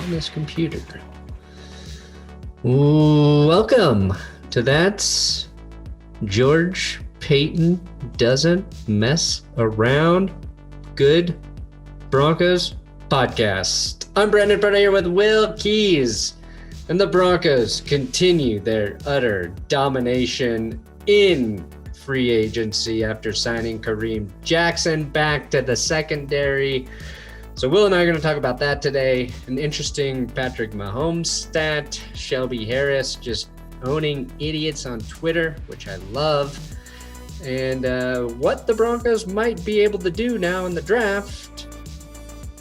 on this computer. Welcome to That's George Payton Doesn't Mess Around Good Broncos podcast. I'm Brandon Brenner here with Will Keys, and the Broncos continue their utter domination in free agency after signing Kareem Jackson back to the secondary. So Will and I are going to talk about that today. An interesting Patrick Mahomes stat, Shelby Harris just owning idiots on Twitter, which I love, and what the Broncos might be able to do now in the draft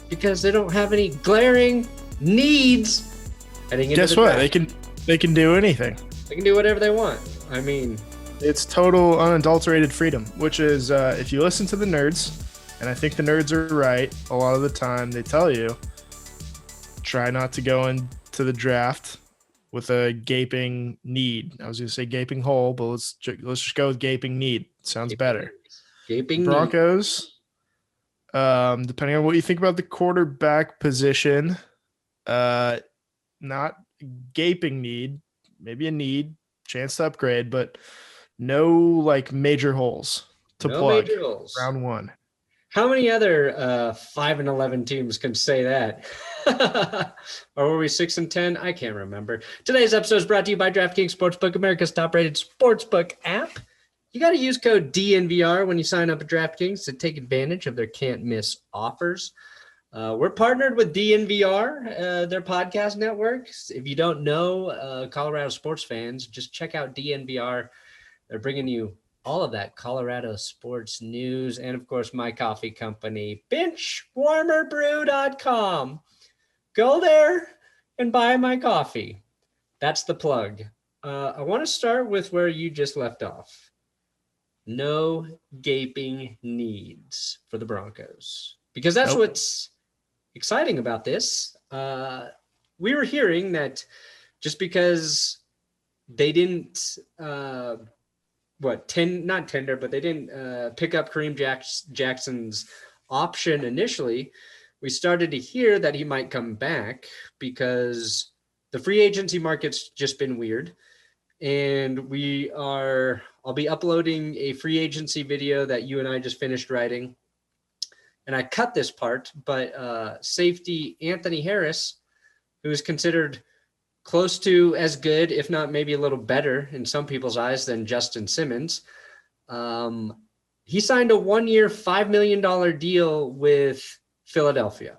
because they don't have any glaring needs heading into Guess the what? draft. They can do anything. They can do whatever they want. I mean, it's total unadulterated freedom, which is if you listen to the nerds, and I think the nerds are right a lot of the time, they tell you try not to go into the draft with a gaping need. I was going to say gaping hole, but let's just go with gaping need. Sounds better. Gaping Broncos, depending on what you think about the quarterback position, not gaping need, maybe a need, chance to upgrade, but no like major holes to plug. Major holes. Round one. How many other 5-11 teams can say that? Or were we 6-10? I can't remember. Today's episode is brought to you by DraftKings Sportsbook, America's top-rated sportsbook app. You got to use code DNVR when you sign up at DraftKings to take advantage of their can't-miss offers. We're partnered with DNVR, their podcast network. If you don't know Colorado sports fans, just check out DNVR. They're bringing you all of that Colorado sports news, and of course, my coffee company, benchwarmerbrew.com. Go there and buy my coffee. That's the plug. I want to start with where you just left off. No gaping needs for the Broncos, because that's what's exciting about this. We were hearing that just because they didn't they didn't pick up Kareem Jackson's option initially, we started to hear that he might come back because the free agency market's just been weird. And I'll be uploading a free agency video that you and I just finished writing. And I cut this part, but safety Anthony Harris, who is considered close to as good, if not maybe a little better in some people's eyes than Justin Simmons. He signed a 1-year, $5 million deal with Philadelphia.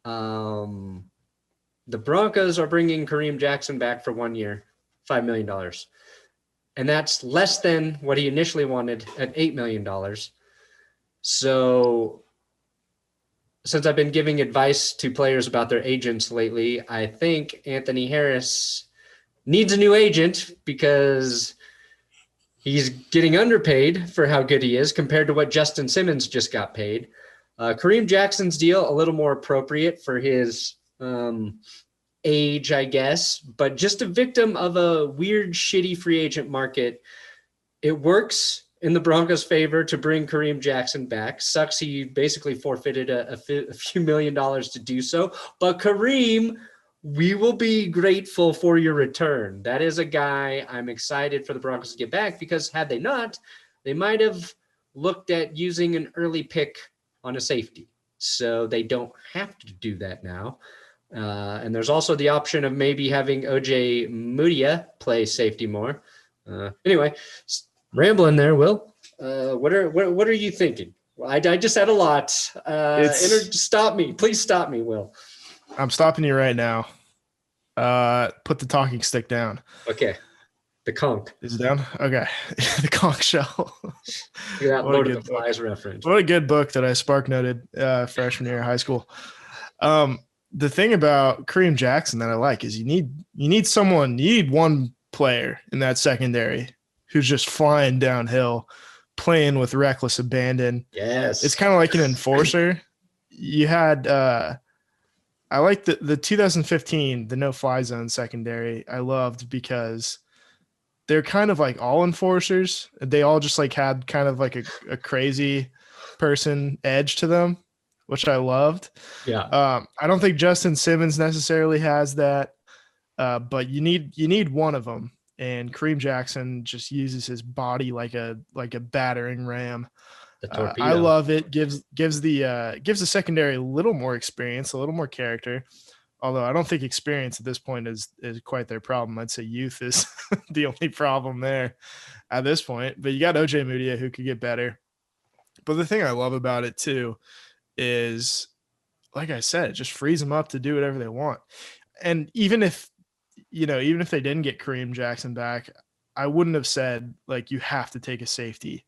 The Broncos are bringing Kareem Jackson back for 1 year, $5 million. And that's less than what he initially wanted at $8 million. So since I've been giving advice to players about their agents lately, I think Anthony Harris needs a new agent because he's getting underpaid for how good he is compared to what Justin Simmons just got paid. Kareem Jackson's deal, a little more appropriate for his age, I guess, but just a victim of a weird, shitty free agent market. It works in the Broncos' favor to bring Kareem Jackson back. Sucks he basically forfeited a few $1 million to do so. But Kareem, we will be grateful for your return. That is a guy I'm excited for the Broncos to get back because had they not, they might have looked at using an early pick on a safety. So they don't have to do that now. And there's also the option of maybe having OJ Mudia play safety more. Anyway, rambling there, Will. What are you thinking? I just said a lot. Stop me. Please stop me, Will. I'm stopping you right now. Put the talking stick down. Okay. The conch. Is it down? Okay. The conch shell. That Lord of the Flies reference. What a good book that I spark noted freshman year of high school. The thing about Kareem Jackson that I like is you need one player in that secondary who's just flying downhill, playing with reckless abandon. Yes. It's kind of like an enforcer. You had I like the 2015, the no-fly zone secondary. I loved because they're kind of like all enforcers. They all just like had kind of like a crazy person edge to them. which I loved. Yeah. I don't think Justin Simmons necessarily has that, but you need one of them. And Kareem Jackson just uses his body like a battering ram. The I torpedo. love it. Gives the secondary a little more experience, a little more character. Although I don't think experience at this point is quite their problem. I'd say youth is the only problem there at this point. But you got OJ Mudia who could get better. But the thing I love about it too is, like I said, it just frees them up to do whatever they want. And even if they didn't get Kareem Jackson back, I wouldn't have said like you have to take a safety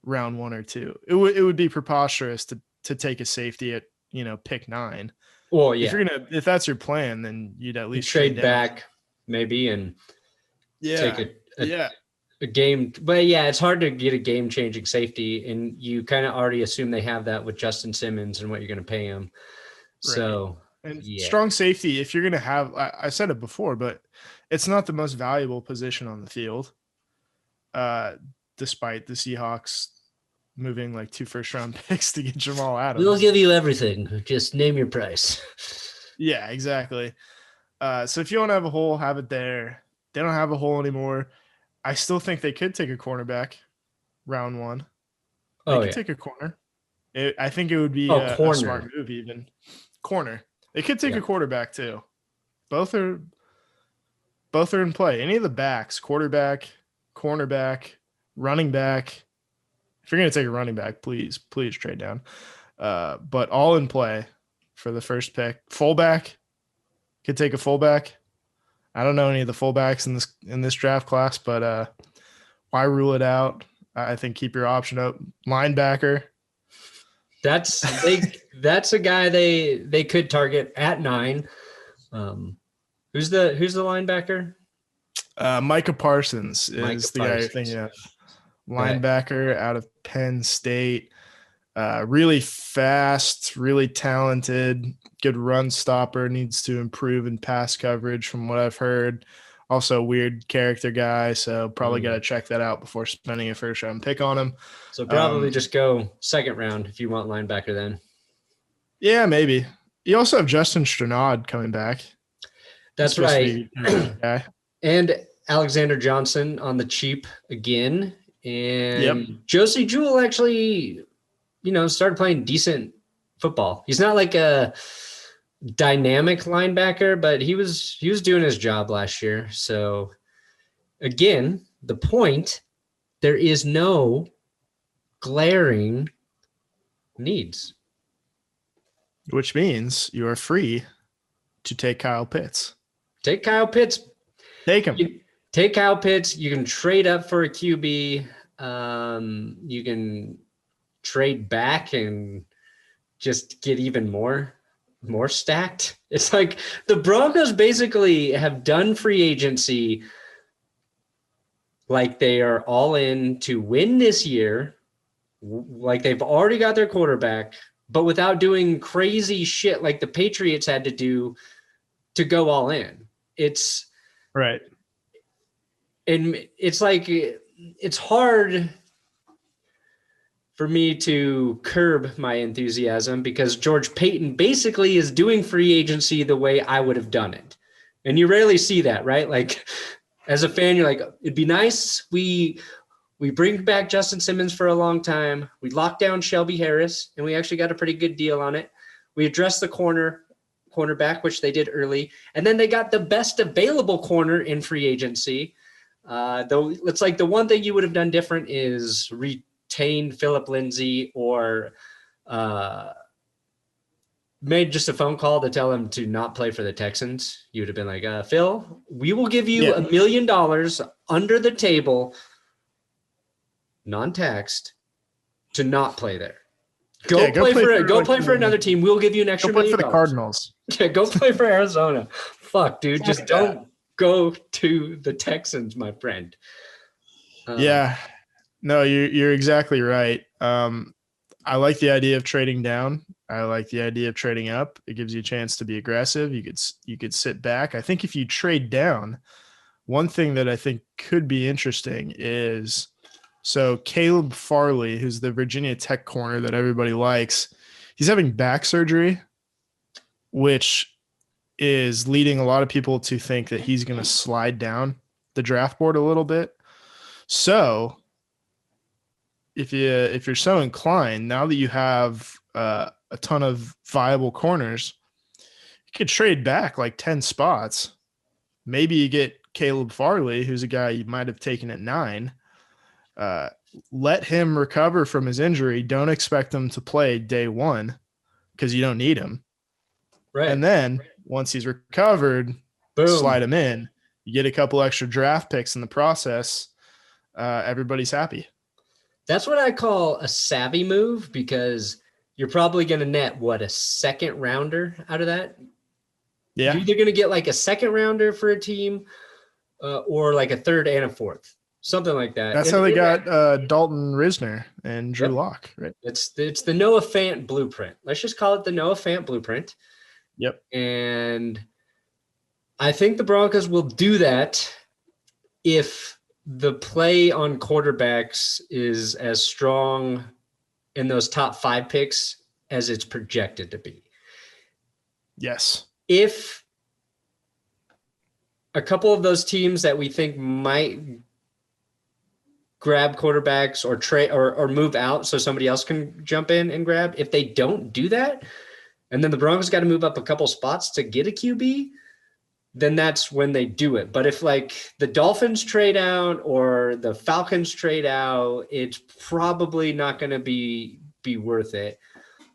round 1 or 2. It would be preposterous to take a safety at pick 9. Well, yeah. If that's your plan, then you'd at You least trade down. back maybe and take Yeah. a game. But yeah, it's hard to get a game changing safety, and you kind of already assume they have that with Justin Simmons and what you're going to pay him. Right. So and yeah. Strong safety, if you're going to have, I said it before, but it's not the most valuable position on the field. Despite the Seahawks moving like 2 first-round picks to get Jamal Adams. We'll give you everything. Just name your price. Yeah, exactly. So if you want to have a hole, have it there. They don't have a hole anymore. I still think they could take a cornerback round 1. They could take a corner. I think it would be a smart move even. Corner. They could take a quarterback too. Both are in play. Any of the backs, quarterback, cornerback, running back. If you're going to take a running back, please trade down. But all in play for the first pick. Fullback, could take a fullback. I don't know any of the fullbacks in this draft class, but why rule it out? I think keep your option up. Linebacker. That's a guy they could target at 9. Who's the linebacker? Micah Parsons is the guy you're thinking of. Linebacker out of Penn State. Really fast, really talented, good run stopper, needs to improve in pass coverage from what I've heard. Also weird character guy, so probably got to check that out before spending a first-round pick on him. So probably just go second round if you want linebacker then. Yeah, maybe. You also have Justin Strnad coming back. That's right. And Alexander Johnson on the cheap again. And Josie Jewell actually, started playing decent football. He's not like a dynamic linebacker, but he was doing his job last year. So again, the point, there is no glaring needs. Which means you are free to take Kyle Pitts. Take Kyle Pitts. Take him. Take Kyle Pitts. You can trade up for a QB. You can trade back and just get even more stacked. It's like the Broncos basically have done free agency like they are all in to win this year, like they've already got their quarterback, but without doing crazy shit like the Patriots had to do to go all in. It's right. And it's like, it's hard for me to curb my enthusiasm because George Payton basically is doing free agency the way I would have done it. And you rarely see that, right? Like as a fan, you're like, it'd be nice. We bring back Justin Simmons for a long time. We locked down Shelby Harris and we actually got a pretty good deal on it. We addressed the cornerback, which they did early. And then they got the best available corner in free agency. Though it's like the one thing you would have done different is retain Philip Lindsay or made just a phone call to tell him to not play for the Texans. You would have been like, Phil, we will give you $1 million under the table, non-taxed, to not play there. Go play for another team. We'll give you an extra $1 million. Go play for the Cardinals. Yeah, go play for Arizona. Fuck, dude, just don't go to the Texans, my friend. No, you're exactly right. I like the idea of trading down. I like the idea of trading up. It gives you a chance to be aggressive. You could sit back. I think if you trade down, one thing that I think could be interesting is, so Caleb Farley, who's the Virginia Tech corner that everybody likes, He's having back surgery, which is leading a lot of people to think that he's going to slide down the draft board a little bit. So if you're so inclined, now that you have a ton of viable corners, you could trade back like 10 spots. Maybe you get Caleb Farley, who's a guy you might have taken at 9. Let him recover from his injury. Don't expect him to play day 1 because you don't need him. Right. And then once he's recovered, Boom. slide him in. You get a couple extra draft picks in the process. Everybody's happy. That's what I call a savvy move, because you're probably going to net a second rounder out of that. Yeah. You're either going to get like a second rounder for a team or like a third and a fourth, something like that. That's how they got Dalton Risner and Drew Lock, right? It's the Noah Fant blueprint. Let's just call it the Noah Fant blueprint. Yep. And I think the Broncos will do that if the play on quarterbacks is as strong in those top 5 picks as it's projected to be. Yes. If a couple of those teams that we think might grab quarterbacks or trade or move out so somebody else can jump in and grab, if they don't do that, and then the Broncos got to move up a couple spots to get a QB, then that's when they do it. But if like the Dolphins trade out or the Falcons trade out, it's probably not going to be worth it.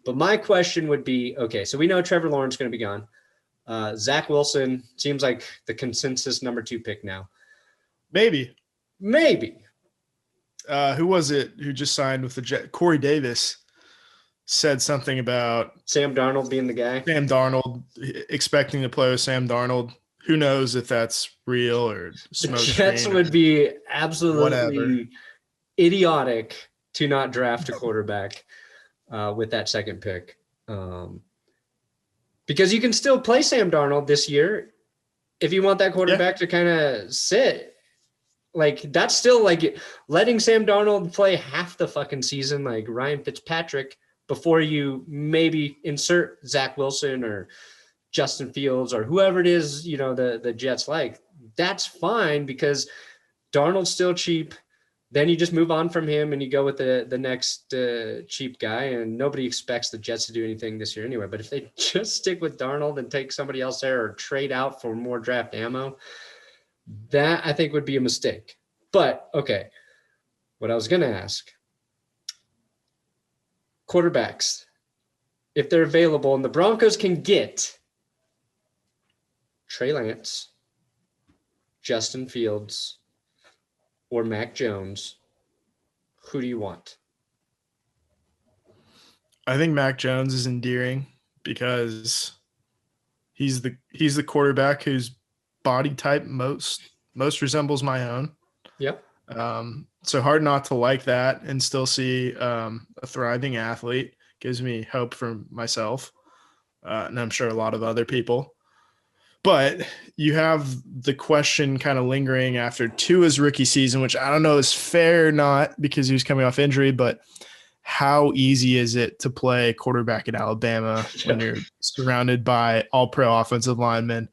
But my question would be, okay, so we know Trevor Lawrence is going to be gone. Zach Wilson seems like the consensus number 2 pick now. Maybe. Who was it who just signed with the Jets? Corey Davis said something about Sam Darnold being the guy. Sam Darnold, expecting to play with Sam Darnold. Who knows if that's real or smoke? The Jets would be absolutely whatever. Idiotic to not draft a quarterback with that second pick. Because you can still play Sam Darnold this year if you want that quarterback to kind of sit. Like, that's still like letting Sam Darnold play half the fucking season like Ryan Fitzpatrick before you maybe insert Zach Wilson or Justin Fields or whoever it is, the Jets like. That's fine because Darnold's still cheap. Then you just move on from him and you go with the next cheap guy, and nobody expects the Jets to do anything this year anyway. But if they just stick with Darnold and take somebody else there or trade out for more draft ammo, that I think would be a mistake. But, okay, what I was going to ask, quarterbacks, if they're available and the Broncos can get Trey Lance, Justin Fields, or Mac Jones, who do you want? I think Mac Jones is endearing because he's the quarterback whose body type most resembles my own. Yep. So hard not to like that and still see a thriving athlete. Gives me hope for myself, and I'm sure a lot of other people. But you have the question kind of lingering after Tua's rookie season, which I don't know is fair or not because he was coming off injury, but how easy is it to play quarterback at Alabama when you're surrounded by all-pro offensive linemen,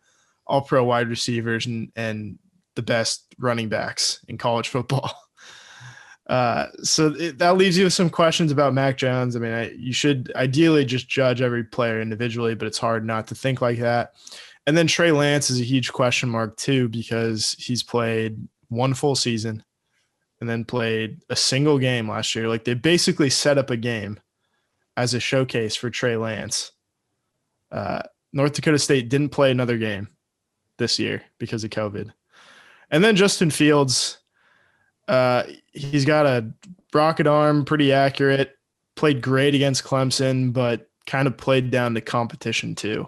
all-pro wide receivers, and the best running backs in college football? So that leaves you with some questions about Mac Jones. I mean, you should ideally just judge every player individually, but it's hard not to think like that. And then Trey Lance is a huge question mark too, because he's played one full season and then played a single game last year. Like, they basically set up a game as a showcase for Trey Lance. North Dakota State didn't play another game this year because of COVID. And then Justin Fields, he's got a rocket arm, pretty accurate, played great against Clemson, but kind of played down to competition too,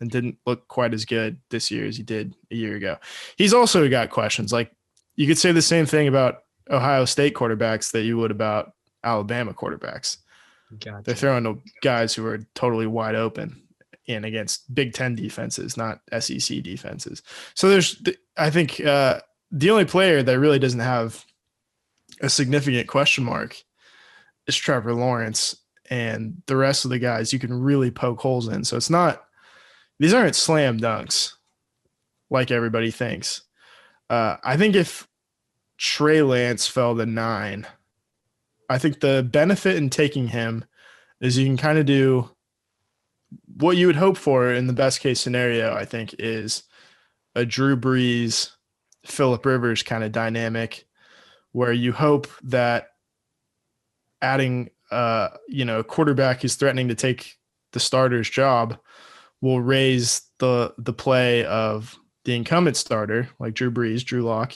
and didn't look quite as good this year as he did a year ago. He's also got questions. Like, you could say the same thing about Ohio State quarterbacks that you would about Alabama quarterbacks. Gotcha. They're throwing to guys who are totally wide open and against Big Ten defenses, not SEC defenses. So I think the only player that really doesn't have a significant question mark is Trevor Lawrence. and the rest of the guys you can really poke holes in. So these aren't slam dunks like everybody thinks. I think if Trey Lance fell to 9, I think the benefit in taking him is you can kind of do what you would hope for in the best case scenario, I think, is a Drew Brees, Phillip Rivers kind of dynamic where you hope that adding a quarterback who's threatening to take the starter's job will raise the play of the incumbent starter, like Drew Brees, Drew Lock,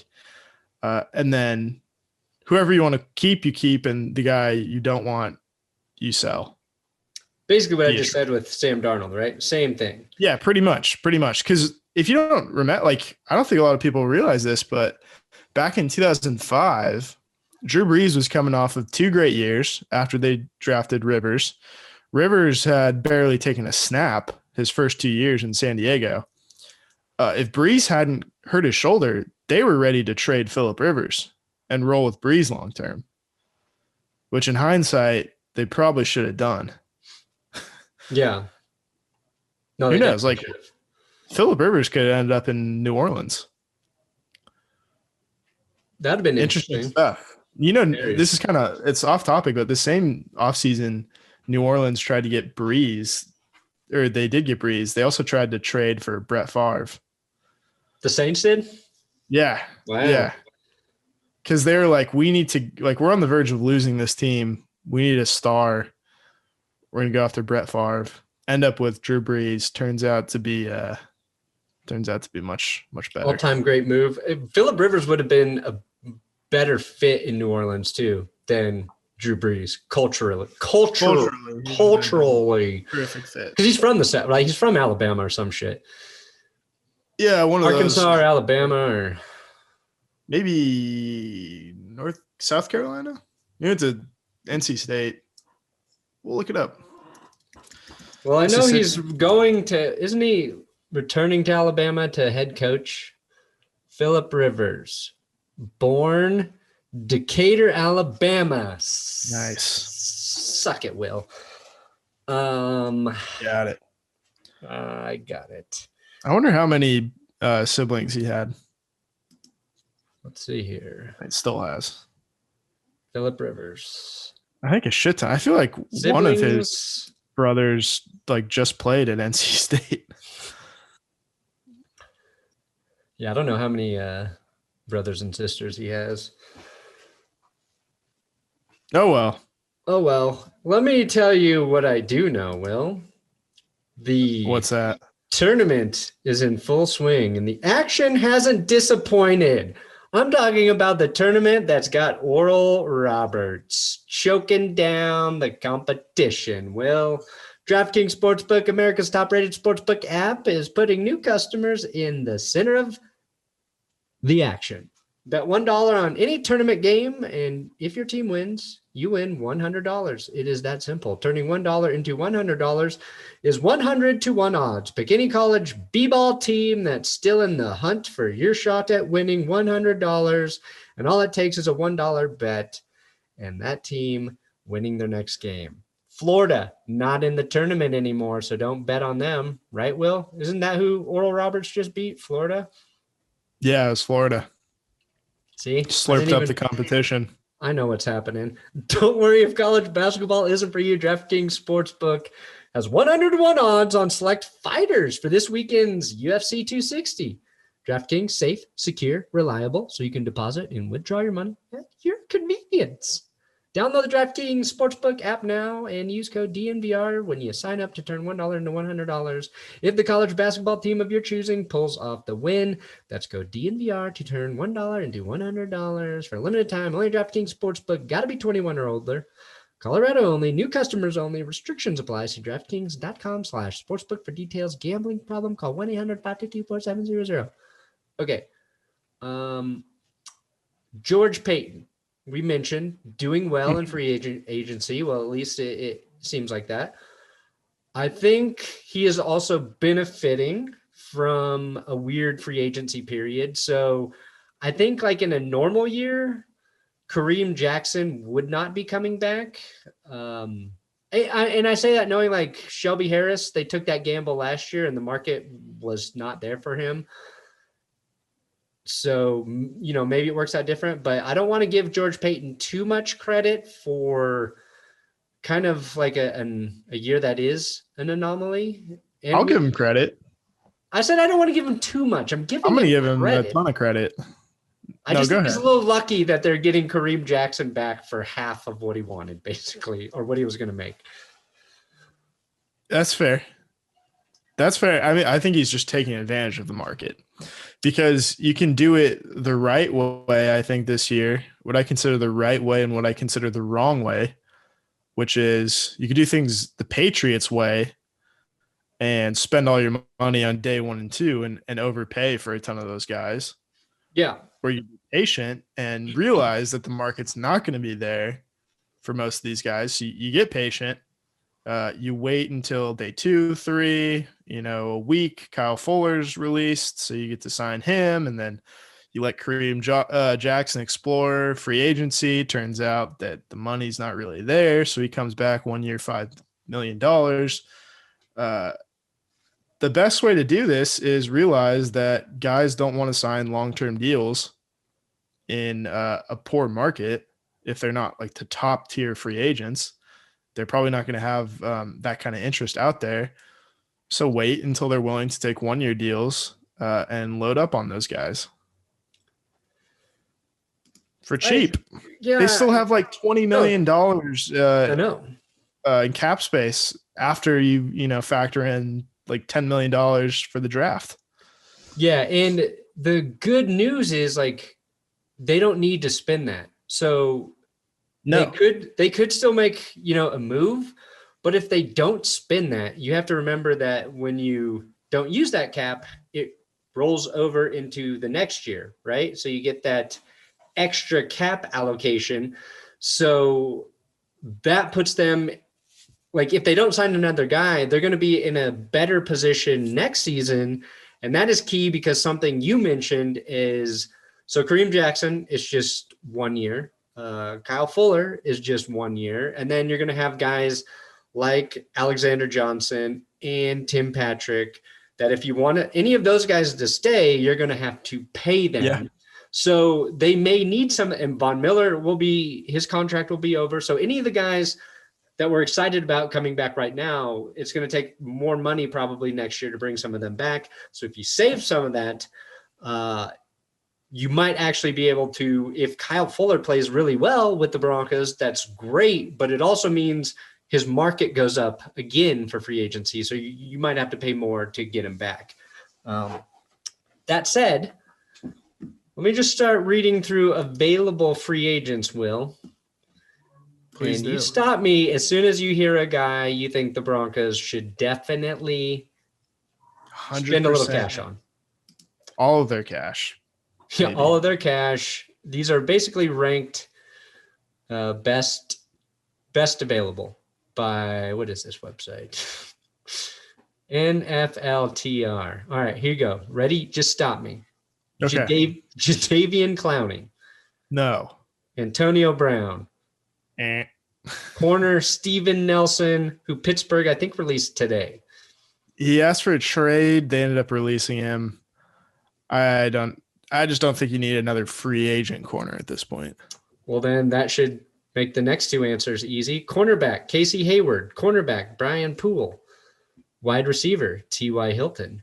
and then whoever you want to keep, you keep, and the guy you don't want, you sell. Basically what I just said with Sam Darnold, right? Same thing. Yeah, pretty much. Because if you don't remember, like, I don't think a lot of people realize this, but back in 2005, Drew Brees was coming off of 2 great years after they drafted Rivers. Rivers had barely taken a snap his first 2 years in San Diego. If Brees hadn't hurt his shoulder, they were ready to trade Phillip Rivers and roll with Brees long term, which in hindsight, they probably should have done. Yeah. No, who knows? Like, Phillip Rivers could have ended up in New Orleans. That'd have been interesting stuff. This is it's off topic, but the same offseason, New Orleans tried to get Brees, or they did get Brees. They also tried to trade for Brett Favre. The Saints did? Yeah. Wow. Yeah. Because they're like, we need to, like, we're on the verge of losing this team. We need a star. We're going to go after Brett Favre. End up with Drew Brees. Turns out to be much, much better. All-time great move. Phillip Rivers would have been a better fit in New Orleans too than Drew Brees culturally. Terrific fit. Because he's from the South, right? He's from Alabama or some shit. Yeah, one of Arkansas those. or Alabama or maybe South Carolina. It's a NC State. We'll look it up. Well, I know he's going to, isn't he returning to Alabama to head coach? Phillip Rivers, born Decatur, Alabama. Nice. Suck it, Will. Got it. I got it. I wonder how many siblings he had. Let's see here. It still has. Phillip Rivers. I think a shit ton. I feel like Siblings. One of his brothers like just played at NC State. Yeah, I don't know how many brothers and sisters he has. Oh, well. Oh, well. Let me tell you what I do know, Will. What's that? Tournament is in full swing, and the action hasn't disappointed. I'm talking about the tournament that's got Oral Roberts choking down the competition. Will, DraftKings Sportsbook, America's top-rated sportsbook app, is putting new customers in the center of the action. Bet $1 on any tournament game, and if your team wins, you win $100. It is that simple. Turning $1 into $100 is 100-1 odds. Pick any college b-ball team that's still in the hunt for your shot at winning $100, and all it takes is a $1 bet, and that team winning their next game. Florida, not in the tournament anymore, so don't bet on them. Right, Will? Isn't that who Oral Roberts just beat, Florida? Yeah, it was Florida. See? Slurped up the competition. I know what's happening. Don't worry if college basketball isn't for you. DraftKings Sportsbook has 100-1 odds on select fighters for this weekend's UFC 260. DraftKings, safe, secure, reliable, so you can deposit and withdraw your money at your convenience. Download the DraftKings Sportsbook app now and use code DNVR when you sign up to turn $1 into $100. If the college basketball team of your choosing pulls off the win, that's code DNVR to turn $1 into $100 for a limited time. Only DraftKings Sportsbook. Got to be 21 or older. Colorado only. New customers only. Restrictions apply. See DraftKings.com/sportsbook for details. Gambling problem? Call 1-800-522-4700. Okay. George Payton. We mentioned doing well in free agency. Well, at least it seems like that. I think he is also benefiting from a weird free agency period. So I think like in a normal year, Kareem Jackson would not be coming back. And I say that knowing like Shelby Harris, they took that gamble last year and the market was not there for him. So, maybe it works out different, but I don't want to give George Payton too much credit for kind of like a year that is an anomaly. I'll And give him credit. I said I don't want to give him too much. I'm I'm giving going to him give him a credit. ton of credit. I No, just go think he's a ahead. little lucky that they're getting Kareem Jackson back for half of what he wanted, basically, or what he was going to make. That's fair. That's fair. I mean, I think he's just taking advantage of the market because you can do it the right way, I think, this year. What I consider the right way and what I consider the wrong way, which is you could do things the Patriots way and spend all your money on day 1 and 2 and overpay for a ton of those guys. Yeah. Or you be patient and realize that the market's not going to be there for most of these guys. So you get patient. You wait until day 2, 3, a week. Kyle Fuller's released, so you get to sign him, and then you let Kareem Jackson explore free agency. Turns out that the money's not really there, so he comes back 1 year, $5 million. The best way to do this is realize that guys don't want to sign long-term deals in a poor market if they're not like the top tier free agents. They're probably not going to have that kind of interest out there. So wait until they're willing to take 1 year deals and load up on those guys for cheap. Yeah. They still have like $20 million I know. in cap space after you factor in like $10 million for the draft. Yeah. And the good news is like they don't need to spend that. So No, they could still make, a move, but if they don't spend that, you have to remember that when you don't use that cap, it rolls over into the next year, right? So you get that extra cap allocation. So that puts them like if they don't sign another guy, they're going to be in a better position next season. And that is key because something you mentioned is so Kareem Jackson is just 1 year. Kyle Fuller is just 1 year. And then you're going to have guys like Alexander Johnson and Tim Patrick that if you want any of those guys to stay, you're going to have to pay them. Yeah. So they may need some, and Von Miller his contract will be over. So any of the guys that we're excited about coming back right now, it's going to take more money probably next year to bring some of them back. So if you save some of that, you might actually be able to, if Kyle Fuller plays really well with the Broncos, that's great, but it also means his market goes up again for free agency. So you might have to pay more to get him back. That said, let me just start reading through available free agents, Will. Please and do. You stop me as soon as you hear a guy you think the Broncos should definitely 100%. spend a little cash on. All of their cash. Yeah, all of their cash. These are basically ranked best available by, what is this website? NFLTR. All right, here you go. Ready? Just stop me. Okay. Jadeveon Clowney. No. Antonio Brown. Eh. Corner Steven Nelson, who Pittsburgh, I think, released today. He asked for a trade. They ended up releasing him. I just don't think you need another free agent corner at this point. Well, then that should make the next two answers easy. Cornerback, Casey Hayward. Cornerback, Brian Poole. Wide receiver, T.Y. Hilton.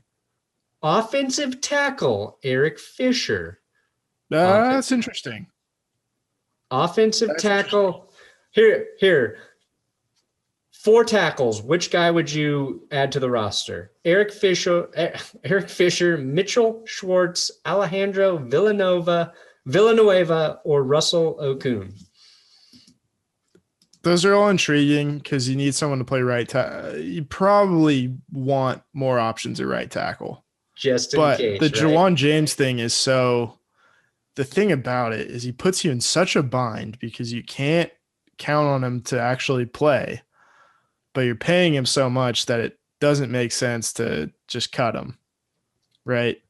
Offensive tackle, Eric Fisher. That's interesting. Offensive tackle. Here. 4 tackles. Which guy would you add to the roster? Eric Fisher, Mitchell Schwartz, Alejandro Villanueva, or Russell Okung? Those are all intriguing because you need someone to play right tackle. You probably want more options at right tackle. Just in case, the right? Jawan James thing is so – the thing about it is he puts you in such a bind because you can't count on him to actually play, but you're paying him so much that it doesn't make sense to just cut him, right?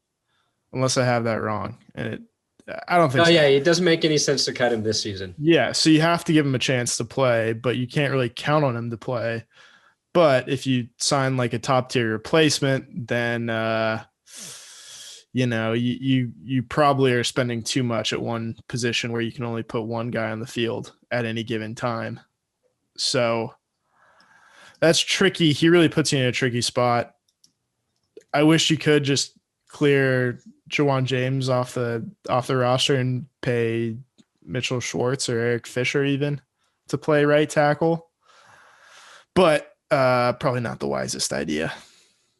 Unless I have that wrong. And I don't think Oh so. yeah, it doesn't make any sense to cut him this season. Yeah, so you have to give him a chance to play, but you can't really count on him to play. But if you sign like a top tier replacement, then you probably are spending too much at one position where you can only put one guy on the field at any given time. So that's tricky. He really puts you in a tricky spot. I wish you could just clear Jawan James off the roster and pay Mitchell Schwartz or Eric Fisher even to play right tackle. But probably not the wisest idea.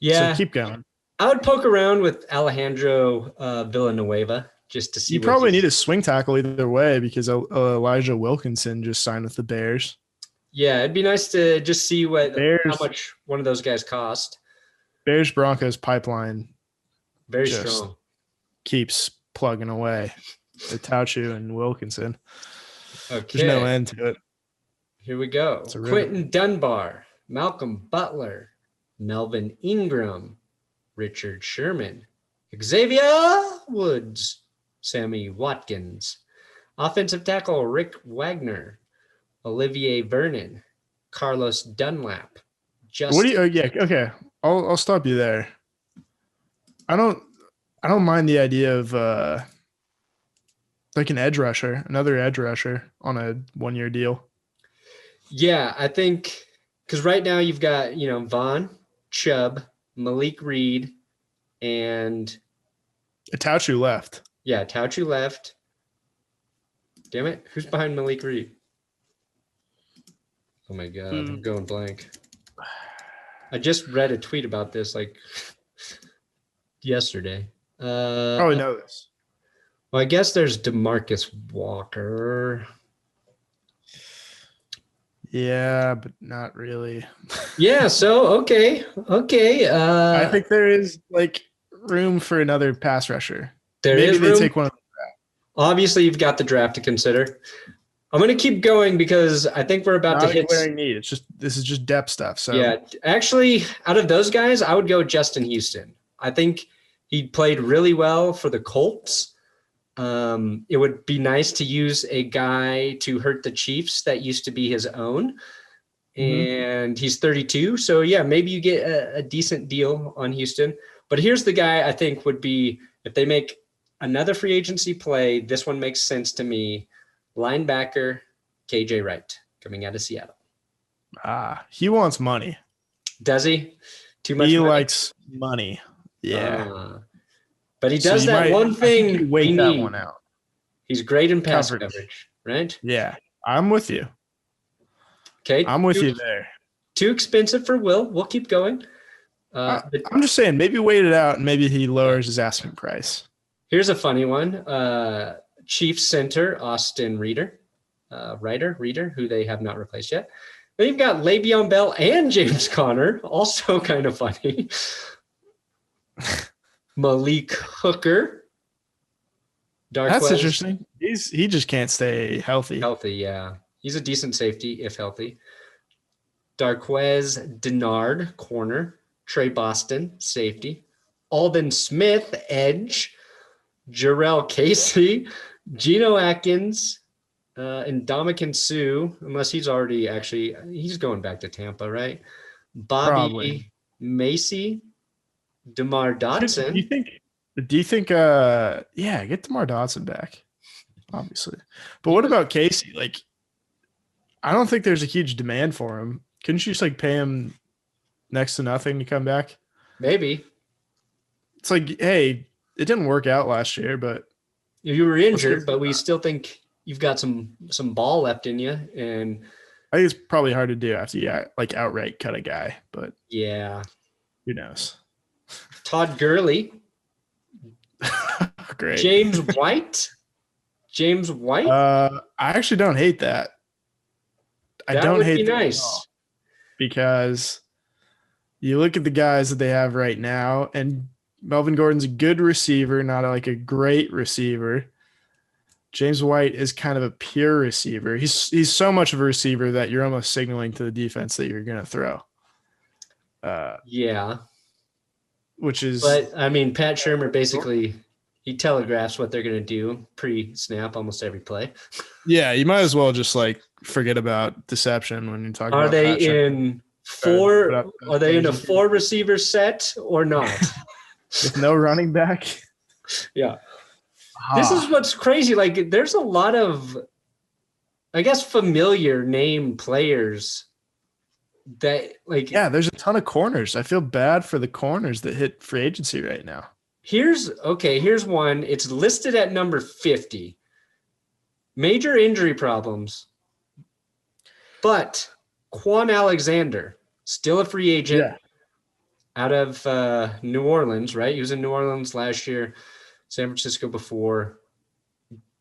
Yeah, So keep going. I would poke around with Alejandro Villanueva just to see. You probably need a swing tackle either way because Elijah Wilkinson just signed with the Bears. Yeah, it'd be nice to just see how Bears, much one of those guys cost. Bears Broncos pipeline Very just strong. keeps plugging away. The Tauchu and Wilkinson. Okay. There's no end to it. Here we go. Quentin Dunbar, Malcolm Butler, Melvin Ingram, Richard Sherman, Xavier Woods, Sammy Watkins, offensive tackle Rick Wagner, Olivier Vernon, Carlos Dunlap. What do you? Yeah, okay. I'll stop you there. I don't mind the idea of like an edge rusher, another edge rusher on a 1-year deal. Yeah, I think because right now you've got Vaughn, Chubb, Malik Reed, and Tauchu left. Yeah, Tauchu left. Damn it, who's behind Malik Reed? Oh my god, I'm going blank. I just read a tweet about this like yesterday. Probably know this. Well, I guess there's DeMarcus Walker. Yeah, but not really. Yeah, so okay. I think there is like room for another pass rusher. Maybe they take one of the draft. Obviously, you've got the draft to consider. I'm going to keep going because I think we're about to hit glaring need. This is just depth stuff. So yeah, actually, out of those guys, I would go Justin Houston. I think he played really well for the Colts. It would be nice to use a guy to hurt the Chiefs that used to be his own. And he's 32. So, yeah, maybe you get a decent deal on Houston. But here's the guy I think would be, if they make another free agency play, this one makes sense to me. Linebacker KJ Wright coming out of Seattle. He wants money. Does he? Too much He money? likes money. Yeah. But he does one thing wait we that need. one out. He's great in pass coverage, right? Yeah, I'm with you. Okay. I'm with you there. Too expensive for Will. We'll keep going. I'm just saying, maybe wait it out and maybe he lowers his asking price. Here's a funny one. Chiefs center, Austin Reeder, who they have not replaced yet. Then you've got Le'Veon Bell and James Conner, also kind of funny. Malik Hooker. That's interesting. He just can't stay healthy. Healthy, yeah. He's a decent safety if healthy. Darquez Denard, corner. Trey Boston, safety. Alden Smith, edge. Jarrell Casey, Geno Atkins, and Ndamukong Suh, unless he's going back to Tampa, right? Bobby Macy, DeMar Dotson. Do you think get DeMar Dotson back, obviously. But what about Casey? Like, I don't think there's a huge demand for him. Couldn't you just pay him next to nothing to come back? Maybe. It's like, hey, it didn't work out last year, but you were injured, but we still think you've got some ball left in you. And I think it's probably hard to do after you outright cut a guy, but yeah, who knows? Todd Gurley. Great. James White. I actually don't hate that. I don't hate that nice at all, because you look at the guys that they have right now, and Melvin Gordon's a good receiver, not a great receiver. James White is kind of a pure receiver. He's so much of a receiver that you're almost signaling to the defense that you're going to throw. Yeah. Which is. But, I mean, Pat Shurmur basically he telegraphs what they're going to do pre-snap almost every play. Yeah, you might as well just like forget about deception when you talk Are about they Pat Shurmur. in Put four? up those Are they in a numbers 4-receiver set or not? with no running back? Yeah. This is what's crazy. Like, there's a lot of, I guess, familiar name players that, like, Yeah, there's a ton of corners. I feel bad for the corners that hit free agency right now. here's one. It's listed at number 50. Major injury problems, but Quan Alexander, still a free agent out of New Orleans, right? He was in New Orleans last year, San Francisco before,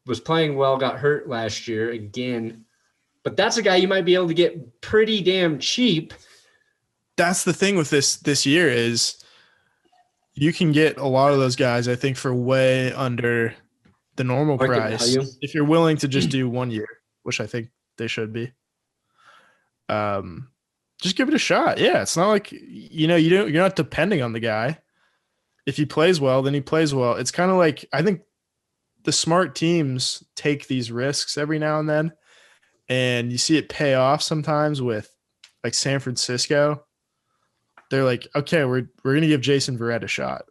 was playing well, got hurt last year again. But that's a guy you might be able to get pretty damn cheap. That's the thing with this year is you can get a lot of those guys, I think, for way under the normal Market price value. if you're willing to just do 1 year, which I think they should be. Just give it a shot. Yeah, it's not like you're not depending on the guy. If he plays well, then he plays well. It's kind of like I think the smart teams take these risks every now and then, and you see it pay off sometimes with like San Francisco. They're like, okay, we're gonna give Jason Verrett a shot.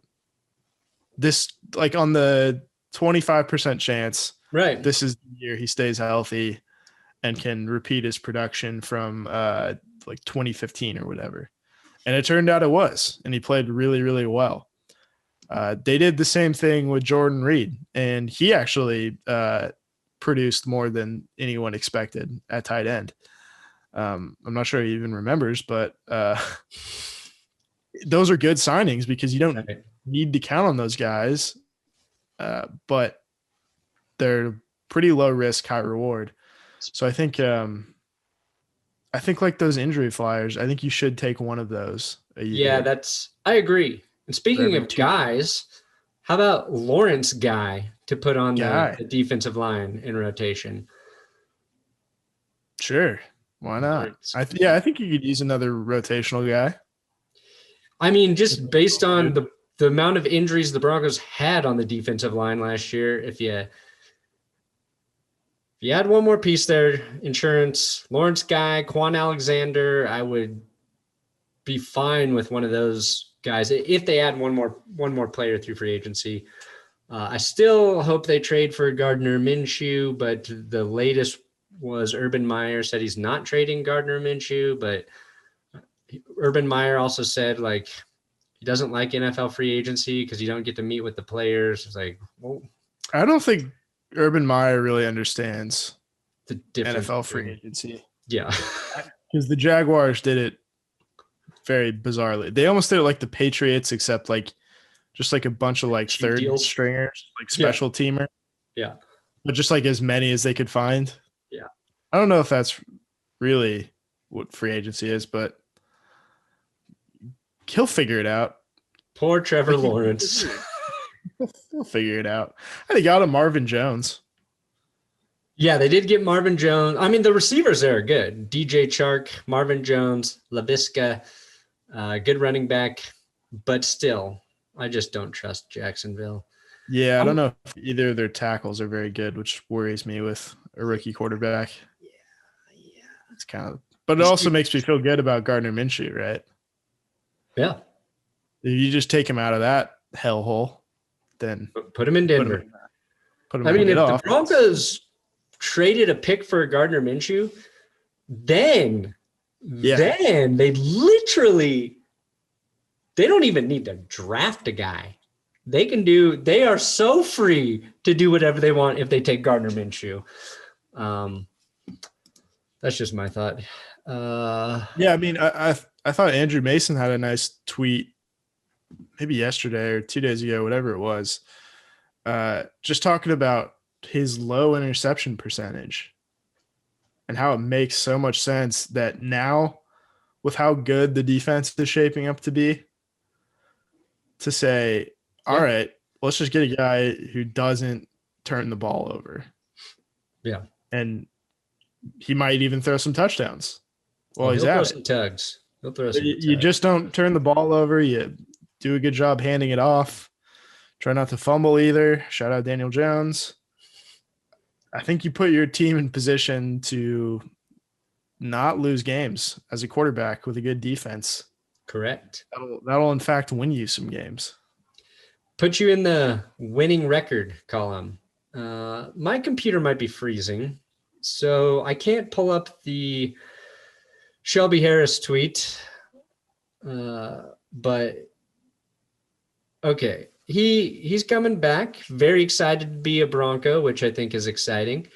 This like on the 25% chance, Right. this is the year he stays healthy and can repeat his production from like 2015 or whatever. And it turned out it was, and he played really, really well. They did the same thing with Jordan Reed, and he actually produced more than anyone expected at tight end. I'm not sure he even remembers, but those are good signings because you don't need to count on those guys, but they're pretty low risk, high reward. So I think like those injury flyers, I think you should take one of those a year. Yeah, I agree. And speaking of guys, how about Lawrence Guy to put on the defensive line in rotation? Sure. Why not? I think you could use another rotational guy. I mean, just based on the amount of injuries the Broncos had on the defensive line last year, if you add one more piece there, insurance, Lawrence Guy, Quan Alexander, I would be fine with one of those guys if they add one more player through free agency. I still hope they trade for Gardner Minshew, but the latest was Urban Meyer said he's not trading Gardner Minshew, but Urban Meyer also said like he doesn't like NFL free agency because you don't get to meet with the players. It's like, well, I don't think Urban Meyer really understands the NFL free agency. Yeah. Because the Jaguars did it very bizarrely. They almost did it like the Patriots, except like just like a bunch of like cheap third deals. Stringers, like special teamer. Yeah. But just like as many as they could find. Yeah. I don't know if that's really what free agency is, but he'll figure it out. Poor Trevor Lawrence. He'll figure it out. And they got a Marvin Jones. Yeah, they did get Marvin Jones. I mean, the receivers there are good. DJ Chark, Marvin Jones, LaVisca, good running back. But still, I just don't trust Jacksonville. Yeah, I don't know if either of their tackles are very good, which worries me with a rookie quarterback. Yeah. It's kind of, but it also makes me feel good about Gardner Minshew, right? Yeah. If you just take him out of that hellhole, then put him in Denver. Put him I mean, if the Broncos traded a pick for Gardner Minshew, then they literally they don't even need to draft a guy. They are so free to do whatever they want if they take Gardner Minshew. That's just my thought. I mean, I thought Andrew Mason had a nice tweet maybe yesterday or 2 days ago, whatever it was, just talking about his low interception percentage and how it makes so much sense that now with how good the defense is shaping up to be, to say, all right, let's just get a guy who doesn't turn the ball over. Yeah. And he might even throw some touchdowns while he's at it. Some tugs. He'll throw some you just don't turn the ball over. You do a good job handing it off. Try not to fumble either. Shout out Daniel Jones. I think you put your team in position to not lose games as a quarterback with a good defense. Correct. That'll in fact win you some games. Put you in the winning record column. My computer might be freezing, so I can't pull up the Shelby Harris tweet. But okay, he's coming back. Very excited to be a Bronco, which I think is exciting.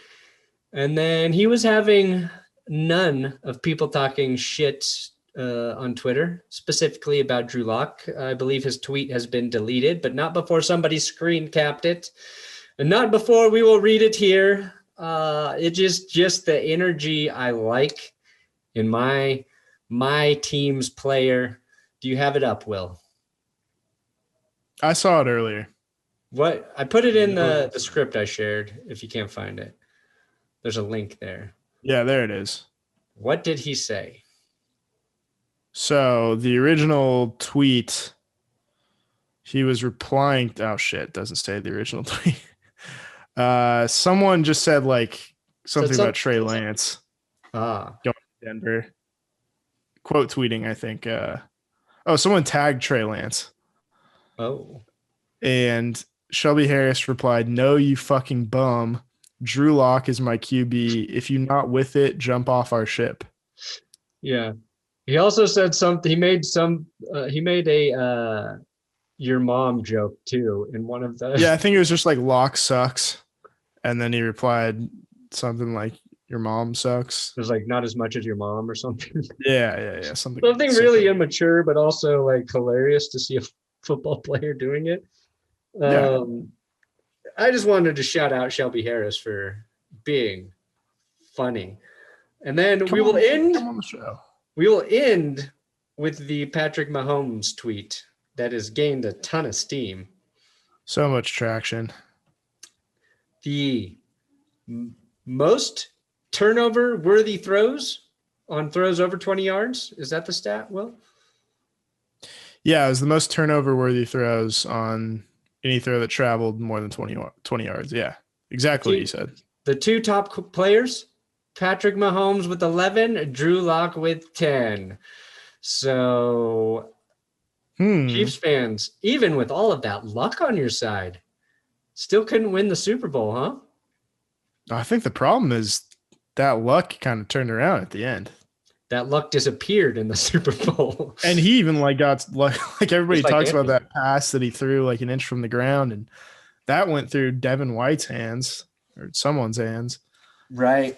And then he was having none of people talking shit on Twitter, specifically about Drew Lock. I believe his tweet has been deleted, but not before somebody screen capped it, and not before we will read it here. It just the energy I like in my team's player. Do you have it up, Will? I saw it earlier. What? I put it in the script I shared. If you can't find it, there's a link there. Yeah, there it is. What did he say? So the original tweet, he was replying. Oh shit! Doesn't say the original tweet. Someone just said like something about Trey Lance going to Denver. Quote tweeting, I think. Someone tagged Trey Lance. Oh. And Shelby Harris replied, "No, you fucking bum. Drew Lock is my QB. If you're not with it, jump off our ship." Yeah. He also said something. He made a your mom joke too in one of the. Yeah, I think it was just like Lock sucks. And then he replied something like, "Your mom sucks." It was like not as much as your mom or something. Yeah. Something really immature, but also like hilarious to see a football player doing it. Yeah. I just wanted to shout out Shelby Harris for being funny. And then we will end on the show. We will end with the Patrick Mahomes tweet that has gained a ton of steam. So much traction. The most turnover-worthy throws on throws over 20 yards. Is that the stat, Will? Yeah, it was the most turnover-worthy throws on any throw that traveled more than 20 yards. Yeah, exactly what you said. The two top players, Patrick Mahomes with 11, Drew Lock with 10. So, Chiefs fans, even with all of that luck on your side, still couldn't win the Super Bowl, huh? I think the problem is that luck kind of turned around at the end. That luck disappeared in the Super Bowl. And he even got like everybody talks Anthony. about that pass that he threw like an inch from the ground, and that went through Devin White's hands or someone's hands. Right.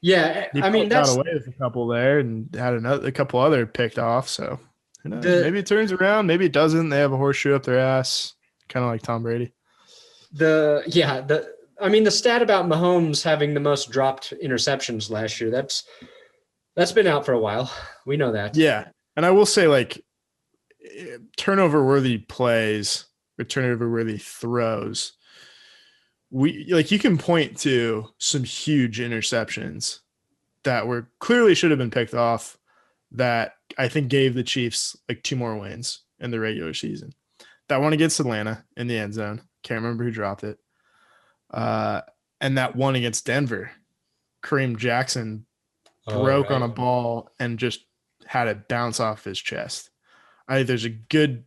Yeah, He got away with a couple there and had a couple other picked off. So who knows? Maybe it turns around, maybe it doesn't. They have a horseshoe up their ass, kind of like Tom Brady. The stat about Mahomes having the most dropped interceptions last year, that's been out for a while. We know that. Yeah. And I will say, like, turnover-worthy plays or turnover-worthy throws, you can point to some huge interceptions that were clearly should have been picked off that I think gave the Chiefs like 2 more wins in the regular season. That one against Atlanta in the end zone. Can't remember who dropped it. And that one against Denver, Kareem Jackson broke on a ball and just had it bounce off his chest. I think there's a good,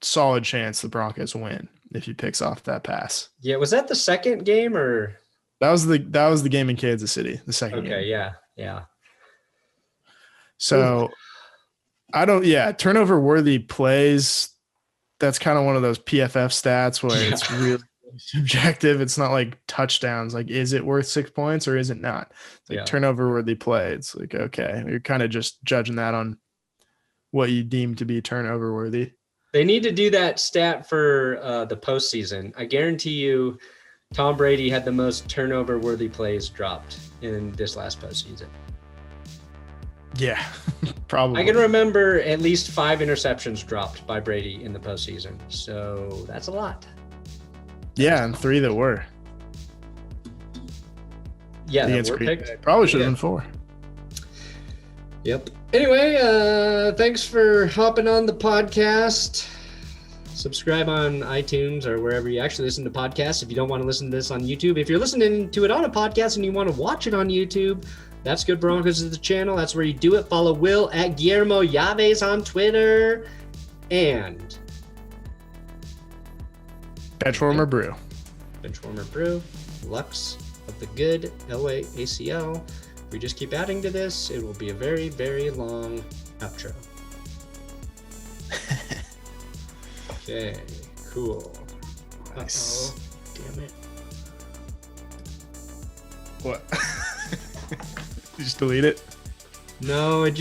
solid chance the Broncos win if he picks off that pass. Yeah, was that the second game or? That was the game in Kansas City, the second game. Okay, yeah. So turnover-worthy plays, that's kind of one of those PFF stats where it's really subjective. It's not like touchdowns. Like, is it worth 6 points or is it not? It's like turnover-worthy play. It's like, okay, you're kind of just judging that on what you deem to be turnover-worthy. They need to do that stat for the postseason. I guarantee you Tom Brady had the most turnover-worthy plays dropped in this last postseason. Yeah, probably. I can remember at least 5 interceptions dropped by Brady in the postseason. So that's a lot. Yeah, and 3 that were. Yeah, that were picked. Probably should have been 4. Yep. Anyway, thanks for hopping on the podcast. Subscribe on iTunes or wherever you actually listen to podcasts. If you don't want to listen to this on YouTube, if you're listening to it on a podcast and you want to watch it on YouTube, That's Good Broncos is the channel. That's where you do it. Follow Will at Guillermo Yaves on Twitter. And Benchwarmer Brew. Benchwarmer Brew, Lux of the Good, LAACL. If we just keep adding to this, it will be a very, very long outro. Okay, cool. Nice. Uh-oh. Damn it. What? You just delete it? No, it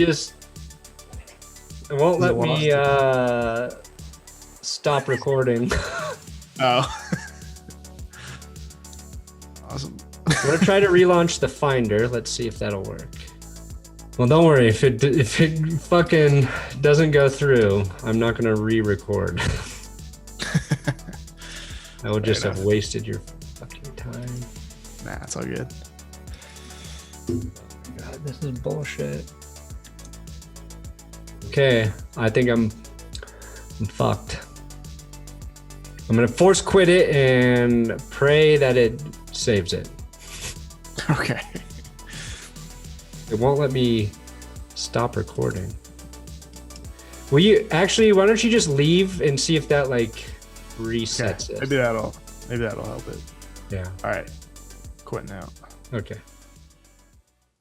won't let me stop recording. Oh. Awesome. I'm gonna try to relaunch the Finder. Let's see if that'll work. Well, don't worry. If it fucking doesn't go through, I'm not gonna re-record. I would just have wasted your fucking time. Nah, it's all good. God, this is bullshit. Okay, I think I'm fucked. I'm gonna force quit it and pray that it saves it. Okay. It won't let me stop recording. Will you actually? Why don't you just leave and see if that like resets it? Maybe that'll help it. Yeah. All right. Quit now. Okay.